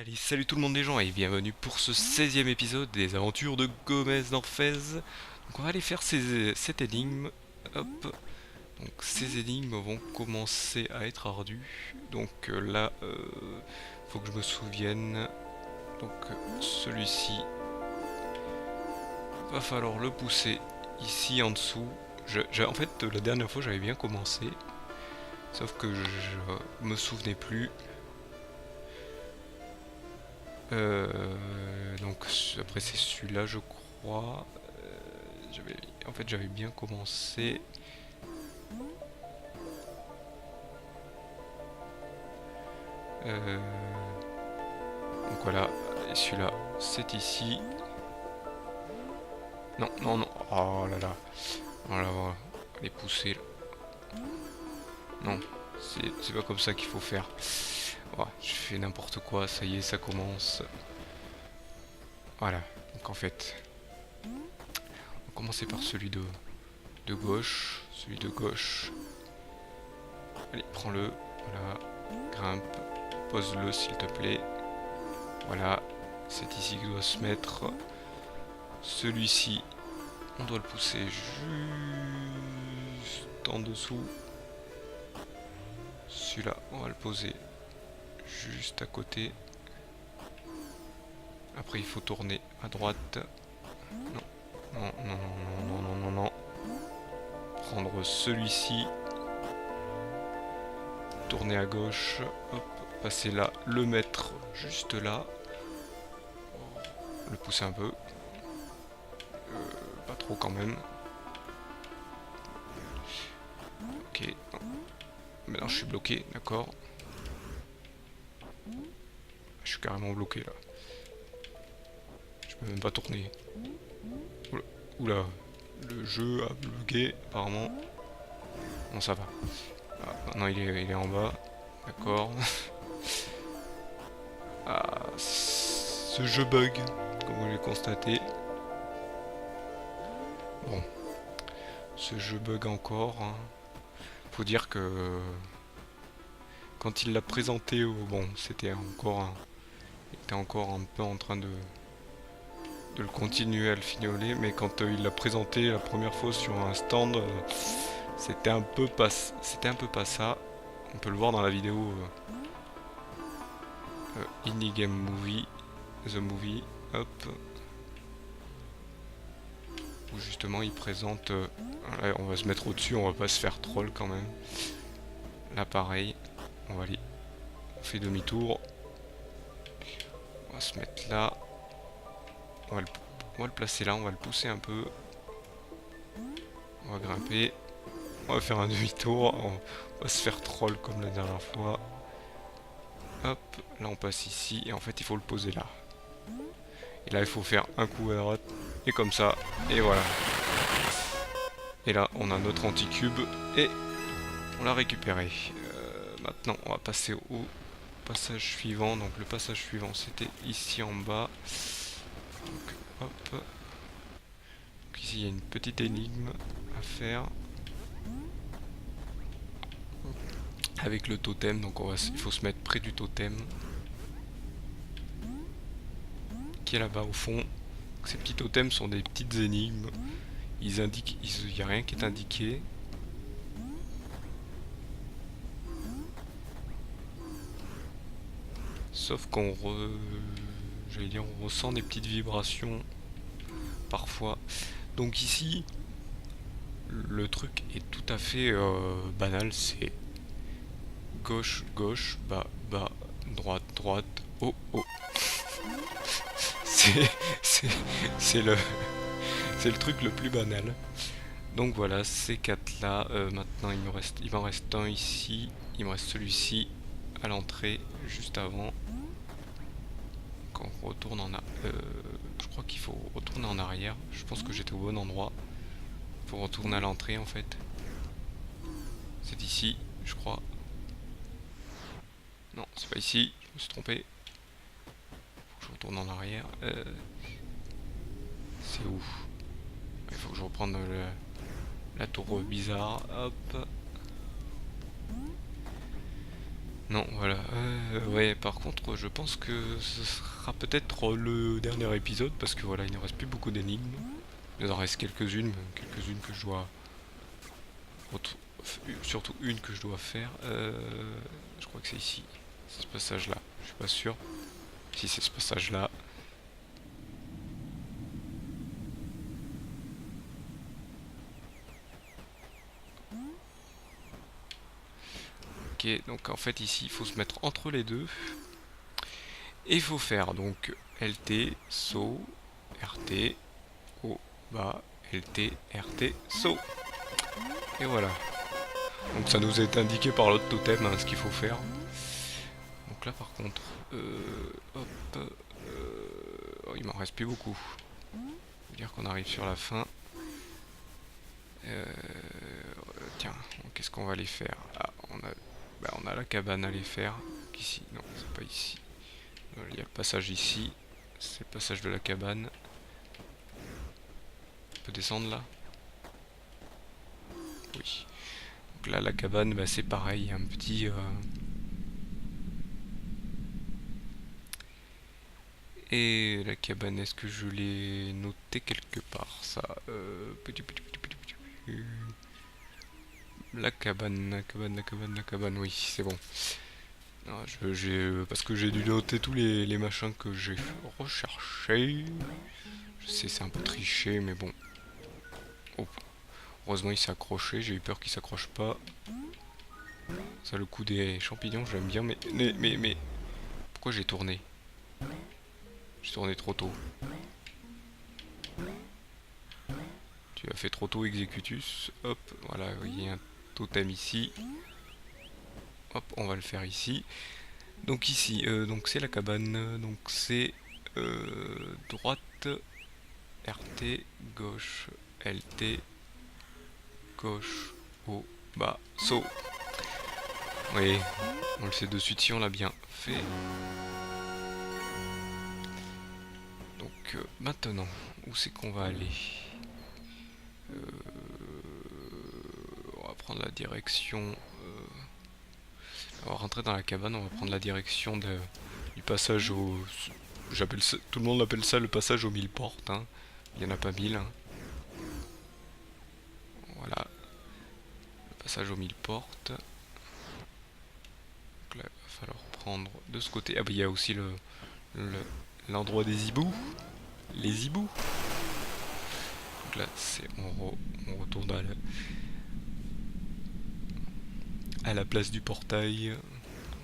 Allez, salut tout le monde les gens et bienvenue pour ce 16e épisode des aventures de Gomez d'Orphez. Donc on va aller faire cette énigme. Hop. Donc ces énigmes vont commencer à être ardues. Donc là, faut que je me souvienne. Donc celui-ci, va falloir le pousser ici en dessous. En fait, la dernière fois j'avais bien commencé. Sauf que je me souvenais plus. Donc après c'est celui-là je crois. En fait j'avais bien commencé. Euh, donc voilà, et celui-là c'est ici. Non, non, non. Oh là là. Voilà, voilà. Les pousser là. Non, c'est pas comme ça qu'il faut faire. Oh, je fais n'importe quoi, ça y est, ça commence. Voilà, donc en fait, on va commencer par celui de gauche. Celui de gauche. Allez, prends-le. Voilà, grimpe. Pose-le s'il te plaît. Voilà, c'est ici qu'il doit se mettre. Celui-ci, on doit le pousser juste en dessous. Celui-là, on va le poser juste à côté. Après, il faut tourner à droite. Non, non, non, non, non, non, non, non. Prendre celui-ci. Tourner à gauche. Hop, passer là, le mettre juste là. Le pousser un peu. Pas trop quand même. Ok. Maintenant je suis bloqué, d'accord. Je suis carrément bloqué là. Je peux même pas tourner. Oula, oula. Le jeu a bugué apparemment. Bon ça va. Ah, maintenant il est en bas. D'accord. Ah, ce jeu bug, comme vous l'avez constaté. Bon. Ce jeu bug encore. Hein. Faut dire que quand il l'a présenté, bon, il était encore un peu en train de le continuer à le fignoler, mais quand il l'a présenté la première fois sur un stand, c'était un peu pas ça. On peut le voir dans la vidéo Indie Game Movie, The Movie, hop, où justement il présente. Là, on va se mettre au-dessus, on va pas se faire troll quand même. Là pareil, on va aller, on fait demi-tour, on va se mettre là, on va le placer là, on va le pousser un peu, on va grimper, on va faire un demi-tour, on va se faire troll comme la dernière fois. Hop, là on passe ici et en fait il faut le poser là. Et là il faut faire un coup à droite et comme ça, et voilà. Et là on a notre anti-cube et on l'a récupéré. Maintenant on va passer au passage suivant. Donc le passage suivant c'était ici en bas. Donc hop. Donc ici il y a une petite énigme à faire. Avec le totem, donc il faut se mettre près du totem. Qui est là-bas au fond. Donc, ces petits totems sont des petites énigmes. Ils indiquent, il n'y a rien qui est indiqué. Sauf j'allais dire, on ressent des petites vibrations parfois. Donc ici, le truc est tout à fait banal. C'est gauche, gauche, bas, bas, droite, droite, haut, haut. C'est c'est le c'est le truc le plus banal. Donc voilà, ces quatre là. Maintenant il m'en reste un ici. Il me reste celui-ci à l'entrée juste avant. Quand on retourne je crois qu'il faut retourner en arrière. Je pense que j'étais au bon endroit. Il faut retourner à l'entrée en fait. C'est ici, je crois. Non, c'est pas ici. Je me suis trompé. Faut que je retourne en arrière. C'est où? Il faut que je reprenne la tour bizarre. Hop. Non, voilà. Ouais, par contre, je pense que ce sera peut-être le dernier épisode parce que voilà, il ne reste plus beaucoup d'énigmes. Il en reste quelques-unes que je dois. Surtout une que je dois faire. Je crois que c'est ici. C'est ce passage-là. Je suis pas sûr. Si c'est ce passage-là. Ok, donc en fait ici, il faut se mettre entre les deux. Et il faut faire donc LT, saut, RT, haut, bas, LT, RT, saut. Et voilà. Donc ça nous est indiqué par l'autre totem hein, ce qu'il faut faire. Donc là par contre, hop, oh, il m'en reste plus beaucoup. Ça veut dire qu'on arrive sur la fin. Tiens, qu'est-ce qu'on va aller faire? Ah, on a la cabane à aller faire. Ici, non, c'est pas ici. Il y a le passage ici. C'est le passage de la cabane. On peut descendre là? Oui. Donc là, la cabane, bah, c'est pareil. Un petit... Et la cabane, est-ce que je l'ai noté quelque part? Ça... La cabane, la cabane, oui, c'est bon. Ah, parce que j'ai dû noter tous les machins que j'ai recherchés. Je sais, c'est un peu triché, mais bon. Oh, heureusement, il s'est accroché. J'ai eu peur qu'il s'accroche pas. Ça, le coup des champignons, j'aime bien, mais... Pourquoi j'ai tourné? J'ai tourné trop tôt. Tu as fait trop tôt, Executus. Hop, voilà, il y a un totem ici. Hop, on va le faire ici. Donc ici, donc c'est la cabane. Donc c'est droite, RT, gauche, LT, gauche, haut, bas, saut. Oui, on le sait de suite si on l'a bien fait. Donc maintenant, où c'est qu'on va aller? On va prendre la direction... on va rentrer dans la cabane, on va prendre la direction du passage au... tout le monde appelle ça le passage aux 1000 portes. Hein. Il n'y en a pas 1000. Hein. Voilà. Le passage aux 1000 portes. Donc là, il va falloir prendre de ce côté. Ah bah il y a aussi l'endroit des hiboux. Les hiboux. Donc là, on retourne à la place du portail.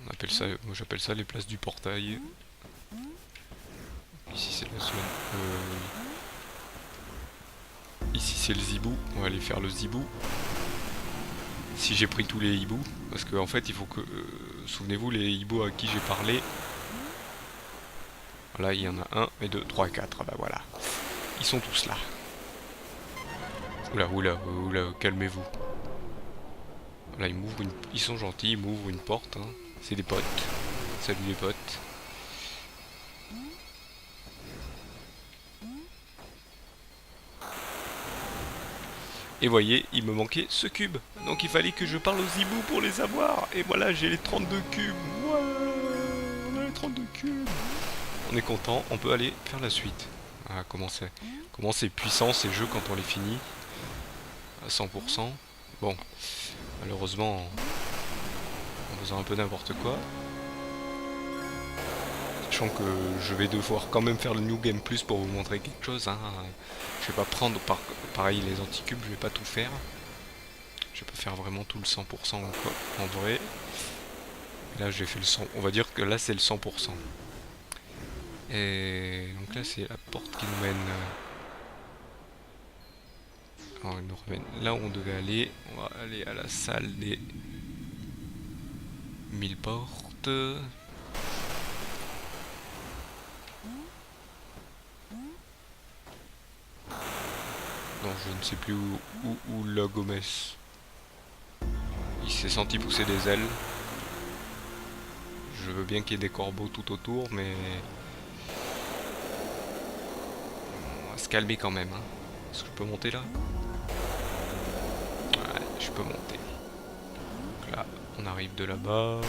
On appelle ça, moi j'appelle ça les places du portail. Ici c'est la zone. Ici c'est le zibou. On va aller faire le zibou. Si j'ai pris tous les hiboux, parce qu'en fait il faut que... souvenez-vous les hiboux à qui j'ai parlé. Voilà, il y en a 1, et 2, 3 et 4. Ah bah voilà. Ils sont tous là. Oula, oula, oula, calmez-vous. Voilà, ils sont gentils, ils m'ouvrent une porte. Hein. C'est des potes. Salut les potes. Et voyez, il me manquait ce cube. Donc il fallait que je parle aux hiboux pour les avoir. Et voilà, j'ai les 32 cubes. Ouais, on a les 32 cubes. On est content, on peut aller faire la suite. Ah, comment c'est puissant ces jeux quand on les finit à 100%. Bon, malheureusement, en faisant un peu n'importe quoi. Sachant que je vais devoir quand même faire le New Game Plus pour vous montrer quelque chose. Hein. Je vais pas prendre pareil les anticubes, je vais pas tout faire. Je vais pas faire vraiment tout le 100% en vrai. Là j'ai fait le 100. On va dire que là c'est le 100%. Et donc là c'est la porte qui nous mène. Alors il nous ramène là où on devait aller. On va aller à la salle des 1000 portes. Non, je ne sais plus où la Gomez. Il s'est senti pousser des ailes. Je veux bien qu'il y ait des corbeaux tout autour, mais... on va se calmer quand même. Hein. Est-ce que je peux monter là? Ouais, je peux monter. Donc là, on arrive de là-bas.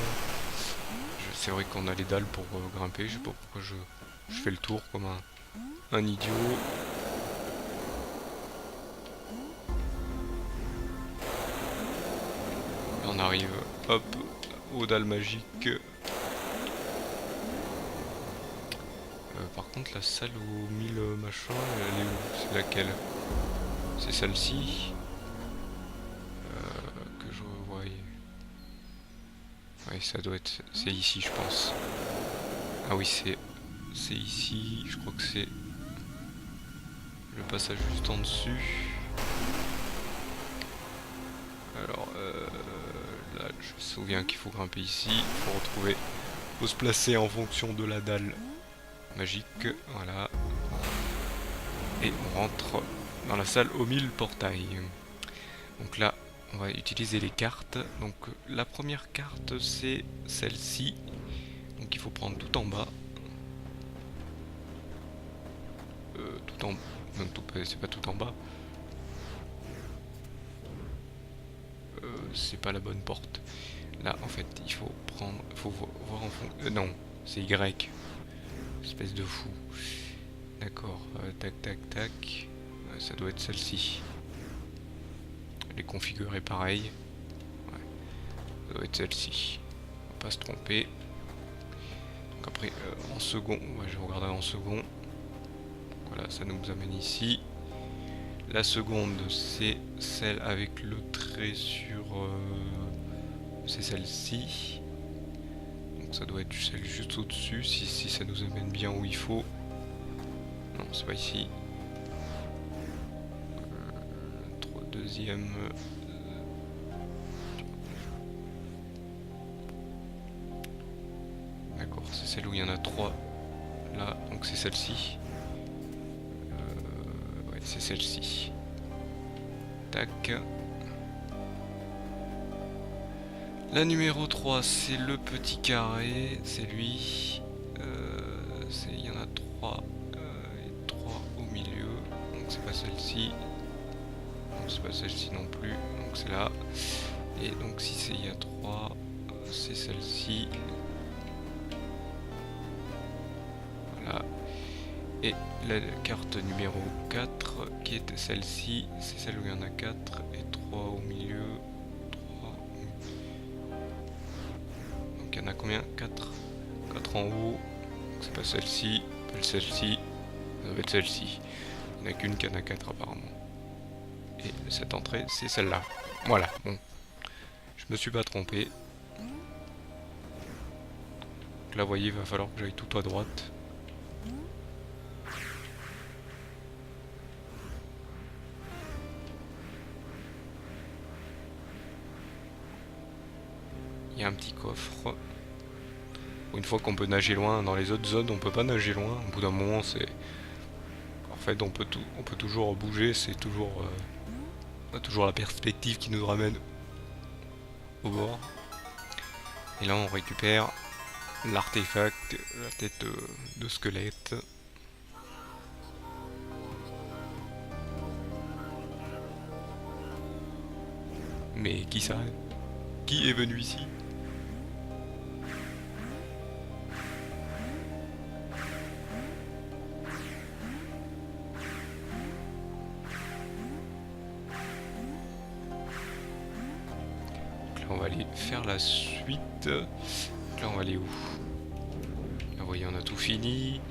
C'est vrai qu'on a les dalles pour grimper. Je sais pas pourquoi je fais le tour comme un idiot. Et on arrive, hop, aux dalles magiques. Par contre, la salle aux 1000 machins, elle est où? C'est laquelle? C'est celle-ci que je revois. Ouais, ça doit être... C'est ici, je pense. Ah oui, c'est ici. Je crois que c'est le passage juste en dessus. Alors, là, je me souviens qu'il faut grimper ici. Il faut retrouver... faut se placer en fonction de la dalle magique. Voilà. Et on rentre dans la salle aux 1000 portails. Donc là, on va utiliser les cartes. Donc la première carte, c'est celle-ci. Donc il faut prendre tout en bas. Tout en... Non, c'est pas tout en bas. C'est pas la bonne porte. Là, en fait, il faut prendre... faut voir en fond... non, c'est Y. Espèce de fou. D'accord. Tac, tac, tac. Ça doit être celle-ci. Les configurer pareil. Ouais. Ça doit être celle-ci. On va pas se tromper. Donc après, en second, ouais, je regarderai en second. Voilà, ça nous amène ici. La seconde, c'est celle avec le trait sur... c'est celle-ci. Donc ça doit être celle juste au-dessus, si ça nous amène bien où il faut. Non, c'est pas ici. Deuxième... D'accord, c'est celle où il y en a 3. Là, donc c'est celle-ci. Ouais, c'est celle-ci. Tac. La numéro 3, c'est le petit carré. C'est lui. Il y en a 3. Et 3 au milieu. Donc c'est pas celle-ci. Donc c'est pas celle-ci non plus. Donc c'est là. Et donc si c'est il y a 3, c'est celle-ci. Voilà. Et la carte numéro 4 qui est celle-ci, c'est celle où il y en a 4 et 3 au milieu. 3 au milieu. Donc il y en a combien? 4. 4 en haut. C'est pas celle-ci, pas celle-ci, ça doit être celle-ci. Il n'y en a qu'une qui en a 4 apparemment. Et cette entrée, c'est celle-là. Voilà, bon. Je me suis pas trompé. Donc là, vous voyez, il va falloir que j'aille tout à droite. Il y a un petit coffre. Une fois qu'on peut nager loin, dans les autres zones on peut pas nager loin. Au bout d'un moment c'est... En fait on peut toujours bouger, c'est toujours... on a toujours la perspective qui nous ramène au bord. Et là on récupère l'artefact, la tête de squelette. Mais qui ça? Qui est venu ici? On va aller faire la suite. Là on va aller où? Là vous voyez on a tout fini.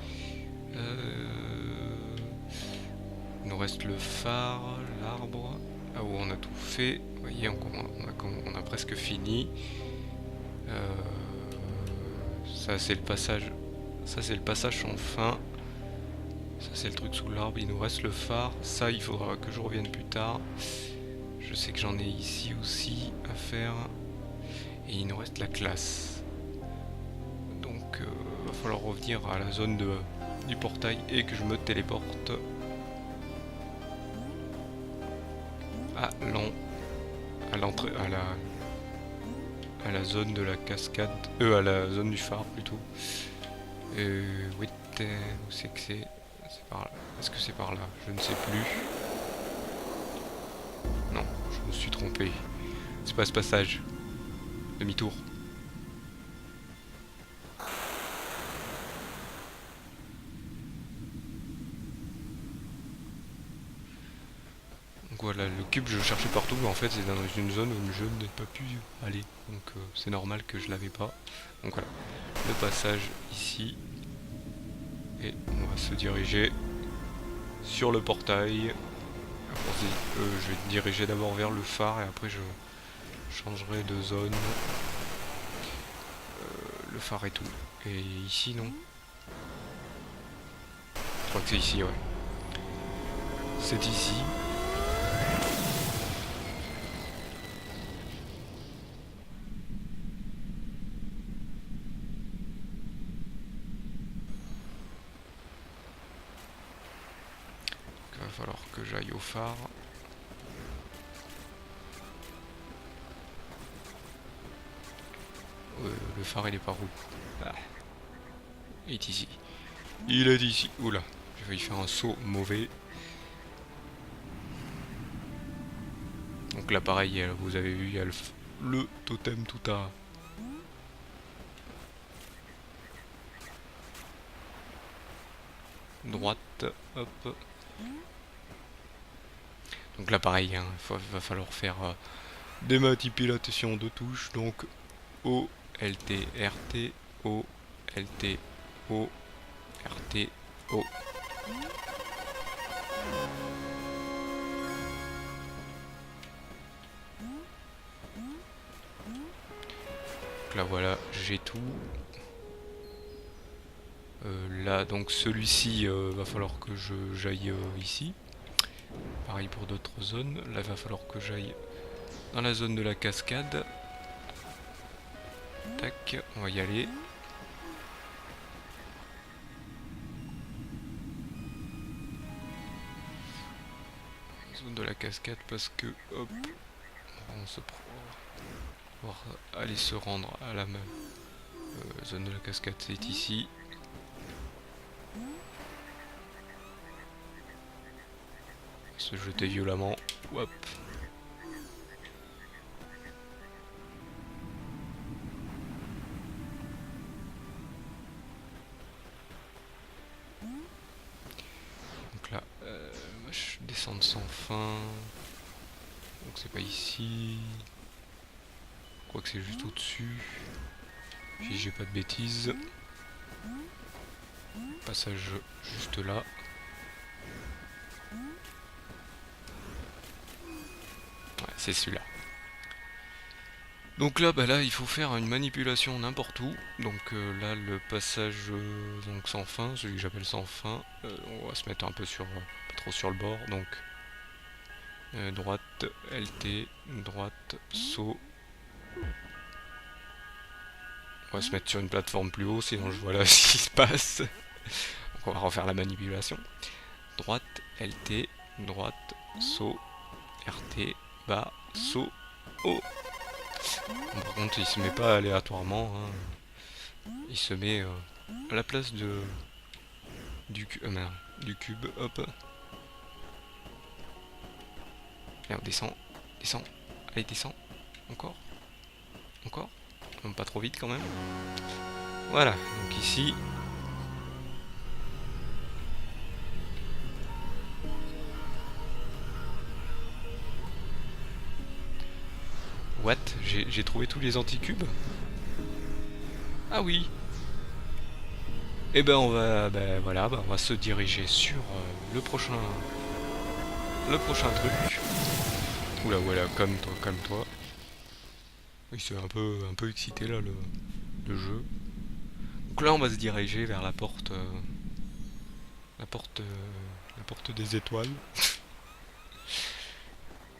Il nous reste le phare, l'arbre. Ah où on a tout fait. Vous voyez on a presque fini. Ça c'est le passage. Ça c'est le passage sans fin. Ça c'est le truc sous l'arbre. Il nous reste le phare. Ça il faudra que je revienne plus tard. Je sais que j'en ai ici aussi à faire. Et il nous reste la classe. Donc va falloir revenir à la zone du portail et que je me téléporte à l'entrée, à la zone de la cascade, à la zone du phare plutôt. Oui, où c'est que c'est? C'est par là. Est-ce que c'est par là? Je ne sais plus. Non, je me suis trompé. C'est pas ce passage. Demi-tour. cube je cherchais partout, mais en fait c'est dans une zone où je n'ai pas pu aller. Donc c'est normal que je l'avais pas. Donc voilà, le passage ici. Et on va se diriger sur le portail. Je vais me diriger d'abord vers le phare et après je changerai de zone. Le phare et tout. Et ici non. Je crois que c'est ici, ouais. C'est ici. Il va falloir que j'aille au phare. Le phare il est par où? Ah. Il est ici. Il est ici. Oula, j'ai failli faire un saut mauvais. Donc là pareil, vous avez vu, il y a le totem tout à... droite, hop. Donc là pareil, hein, va falloir faire des manipulations de touches. Donc O, LT, RT, O, LT, O, RT, O. Donc là voilà, j'ai tout. Là donc celui-ci va falloir que j'aille ici. Pareil pour d'autres zones. Là il va falloir que j'aille dans la zone de la cascade. Tac, on va y aller. Zone de la cascade parce que hop, on se pouvoir aller se rendre à la même zone de la cascade, c'est ici. Se jeter violemment. Hop. Donc là, je descends sans fin. Donc c'est pas ici. Je crois que c'est juste au-dessus. Si j'ai pas de bêtises. Passage juste là. Ouais, c'est celui-là. Donc là, là, il faut faire une manipulation n'importe où. Donc là, le passage donc sans fin, celui que j'appelle sans fin, on va se mettre un peu sur, pas trop sur le bord. Donc droite, LT, droite, saut. On va se mettre sur une plateforme plus haut, sinon je vois là ce qui se passe. Donc on va refaire la manipulation. Droite, LT, droite, saut, RT, bas, saut, haut. Bon, par contre, il se met pas aléatoirement. Hein. Il se met à la place du cube. Hop. Et on descend. Descend. Allez, descend. Encore. Encore. Non, pas trop vite quand même. Voilà. Donc ici. What? J'ai trouvé tous les anticubes? Ah oui. Et ben on va, voilà, on va se diriger sur le prochain truc. Oula, voilà, comme toi. Oui, c'est un peu excité là le jeu. Donc là on va se diriger vers la porte des étoiles.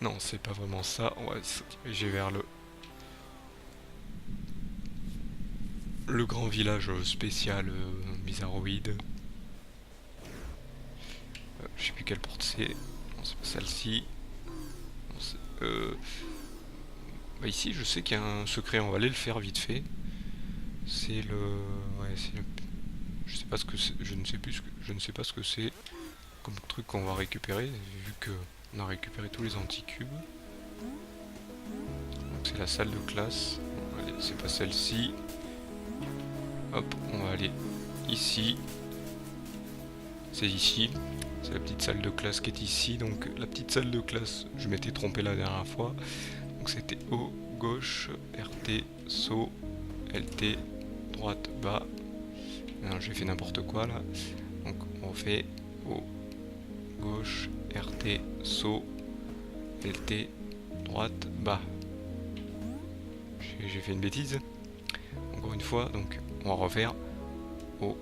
Non, c'est pas vraiment ça. On va se diriger vers le grand village spécial bizarroïde. Je sais plus quelle porte c'est. Non, c'est pas celle-ci. Ici, je sais qu'il y a un secret. On va aller le faire vite fait. C'est le. Ouais, c'est le. Je sais pas ce que c'est. Je ne sais pas ce que c'est comme truc qu'on va récupérer. Vu que on a récupéré tous les anticubes. Donc c'est la salle de classe. Allez, c'est pas celle-ci. Hop, on va aller ici. C'est ici. C'est la petite salle de classe qui est ici. Donc la petite salle de classe, je m'étais trompé la dernière fois. Donc c'était haut, gauche, RT, saut, LT, droite, bas. Non, j'ai fait n'importe quoi là. Donc on refait haut, gauche, RT, saut, LT, droite, bas. J'ai fait une bêtise. Encore une fois, donc on va refaire haut,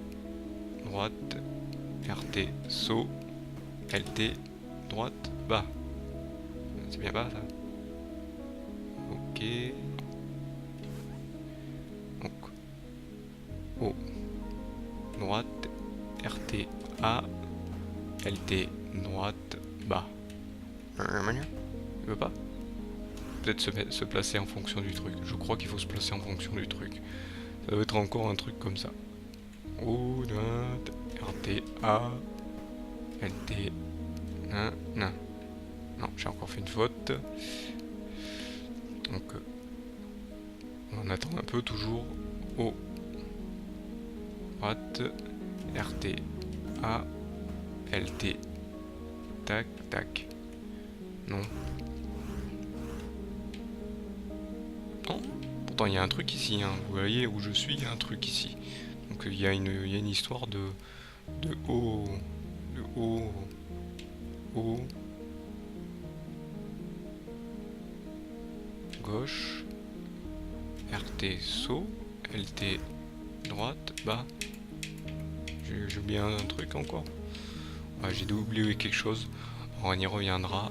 droite, RT, saut, LT, droite, bas. C'est bien bas ça. Ok. Donc haut, droite, RT, A, LT, droite, bas. Il veut pas? Peut-être se placer en fonction du truc. Je crois qu'il faut se placer en fonction du truc. Ça doit être encore un truc comme ça. Haut, droite, RT, A, LT, non. Non, j'ai encore fait une faute. Donc, on attend un peu toujours. Haut, droite, RT, A, LT, tac, tac. Non. Non. Pourtant, il y a un truc ici. Hein. Vous voyez où je suis, il y a un truc ici. Donc, il y a une histoire de haut, haut, gauche, RT, saut, LT, droite, bas. J'ai oublié un truc encore. Ouais, j'ai dû oublier quelque chose. On y reviendra.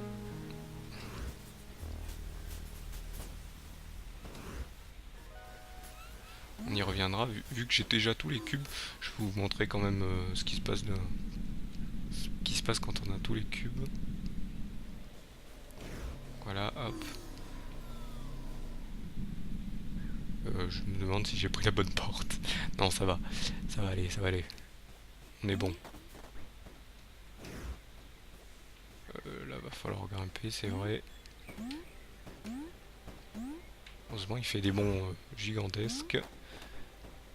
On y reviendra. Vu que j'ai déjà tous les cubes, je vais vous montrer quand même ce qui se passe quand on a tous les cubes. Voilà, hop. Je me demande si j'ai pris la bonne porte. Non, ça va. Ça va aller, ça va aller. On est bon. Là, va falloir grimper, c'est vrai. Heureusement, il fait des bonds gigantesques.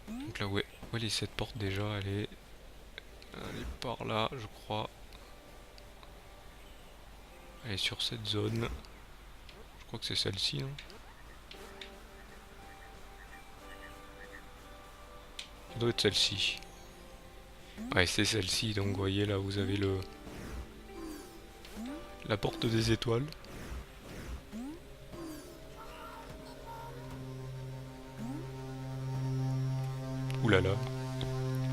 Donc là, où elle est cette porte déjà? Elle est par là, je crois. Elle est sur cette zone. Je crois que c'est celle-ci. Hein. Ça doit être celle-ci. Ouais, c'est celle-ci. Donc, vous voyez, là, vous avez la porte des étoiles. Ouh là là.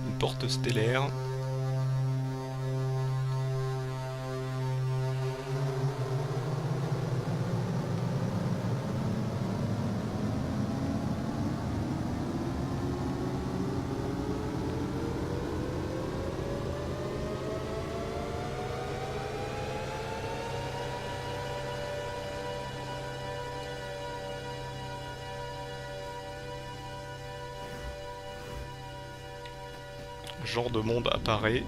Une porte stellaire. Genre de monde apparaît.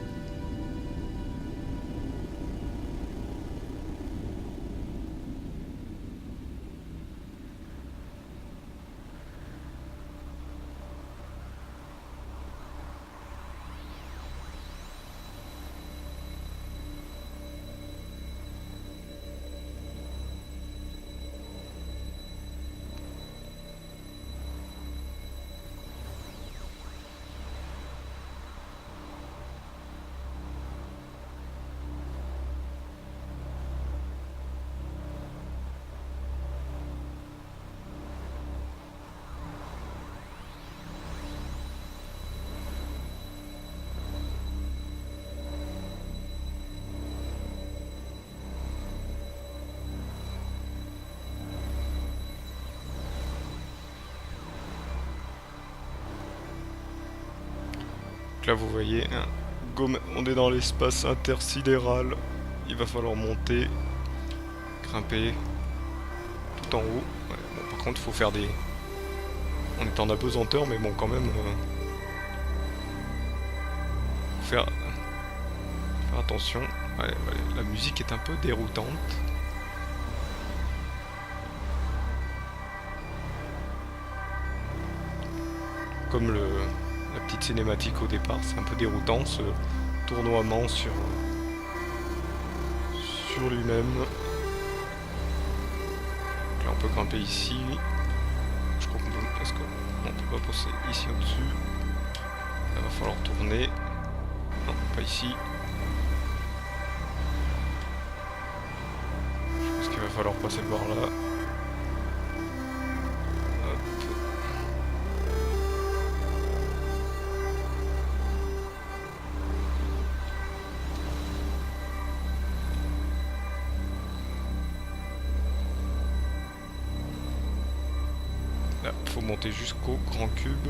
Donc là vous voyez, hein, on est dans l'espace intersidéral. Il va falloir monter, grimper tout en haut. Ouais, bon, par contre il faut faire des... On est en apesanteur mais bon quand même... faire attention. Ouais, la musique est un peu déroutante. Comme la petite cinématique au départ, c'est un peu déroutant ce tournoiement sur sur lui-même. Donc là on peut grimper ici. Je crois qu'on peut... Est-ce qu'on peut pas passer ici au-dessus? Là va falloir tourner. Non, pas ici. Je pense qu'il va falloir passer par là. Là, faut monter jusqu'au grand cube.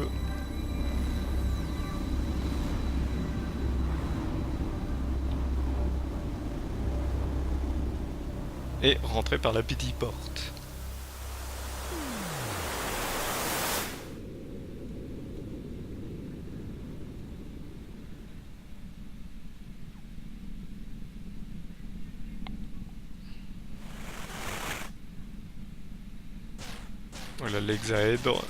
Et rentrer par la petite porte. Voilà l'hexaèdre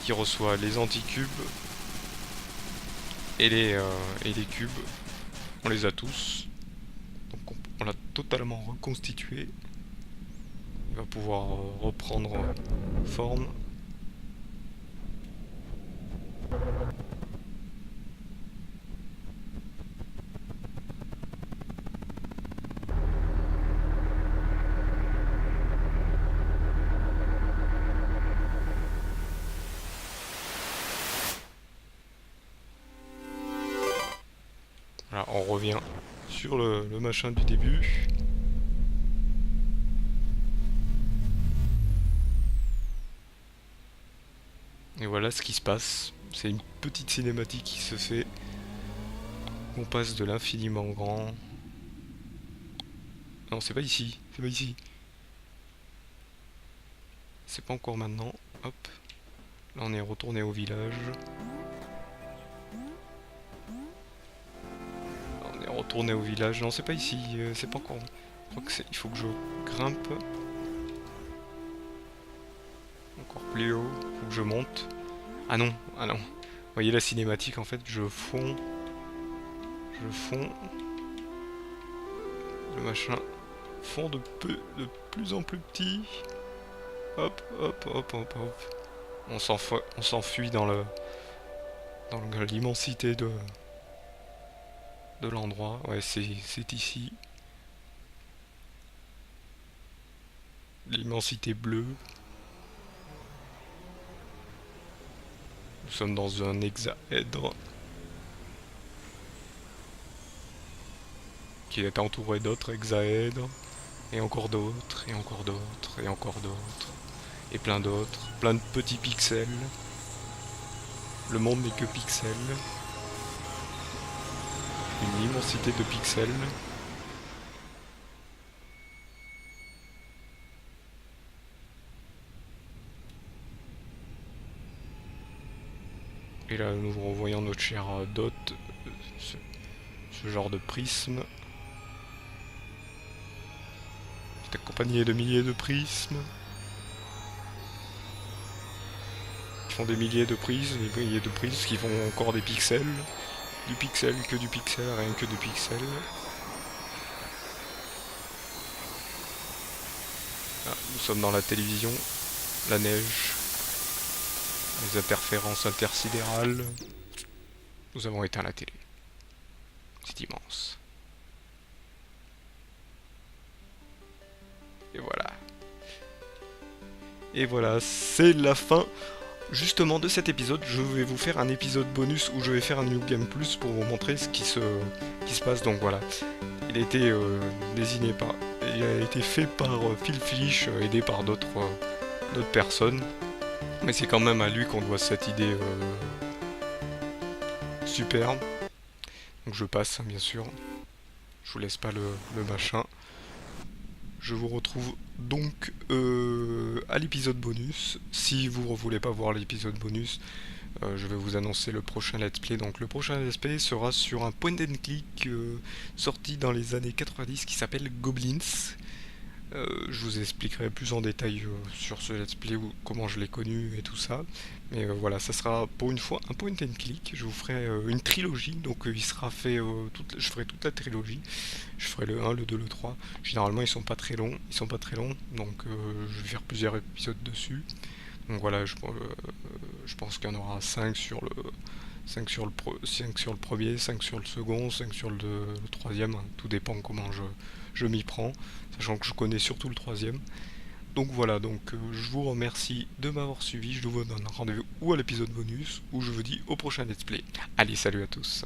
qui reçoit les anticubes et les cubes. On les a tous. Donc on l'a totalement reconstitué. Il va pouvoir reprendre forme. Voilà, on revient sur le machin du début. Et voilà ce qui se passe. C'est une petite cinématique qui se fait. On passe de l'infiniment grand. Non, c'est pas ici. C'est pas ici. C'est pas encore maintenant. Hop. Là, on est retourné au village. On est retourné au village. Non, c'est pas ici. C'est pas encore. Je crois que c'est. Il faut que je grimpe. Encore plus haut. Faut que je monte. Ah non, ah non. Vous voyez la cinématique en fait, je fonds. Le machin fond de plus en plus petit. Hop, hop, hop, hop, hop. On s'enfuit dans l'immensité de l'endroit. Ouais, c'est ici. L'immensité bleue. Nous sommes dans un hexaèdre qui est entouré d'autres hexaèdres, et encore d'autres, et encore d'autres, et encore d'autres, et plein d'autres, plein de petits pixels. Le monde n'est que pixels. Une immensité de pixels. Et là, nous revoyons notre cher Dot, ce genre de prisme. C'est accompagné de milliers de prismes. Qui font des milliers de prismes, des milliers de prismes qui font encore des pixels. Du pixel, que du pixel, rien que du pixel. Ah, nous sommes dans la télévision, la neige. Les interférences intersidérales. Nous avons éteint la télé. C'est immense. Et voilà. Et voilà, c'est la fin justement de cet épisode. Je vais vous faire un épisode bonus où je vais faire un New Game Plus pour vous montrer ce qui se passe. Donc voilà. Il a été désigné par... Il a été fait par Phil Fish, aidé par d'autres personnes. Mais c'est quand même à lui qu'on doit cette idée superbe. Donc je passe, hein, bien sûr. Je vous laisse pas le machin. Je vous retrouve donc à l'épisode bonus. Si vous ne voulez pas voir l'épisode bonus, je vais vous annoncer le prochain let's play. Donc le prochain let's play sera sur un point and click sorti dans les années 90 qui s'appelle Goblins. Je vous expliquerai plus en détail sur ce let's play, comment je l'ai connu et tout ça. Mais voilà, ça sera pour une fois un point and click. Je vous ferai une trilogie, donc il sera fait, je ferai toute la trilogie. Je ferai le 1, le 2, le 3. Généralement ils sont pas très longs, donc je vais faire plusieurs épisodes dessus. Donc voilà, je pense qu'il y en aura 5 sur le 5 sur le premier, 5 sur le second, 5 sur le troisième, hein. Tout dépend comment je m'y prends, sachant que je connais surtout le troisième. Donc voilà, je vous remercie de m'avoir suivi, je vous donne rendez-vous ou à l'épisode bonus, ou je vous dis au prochain let's play. Allez, salut à tous.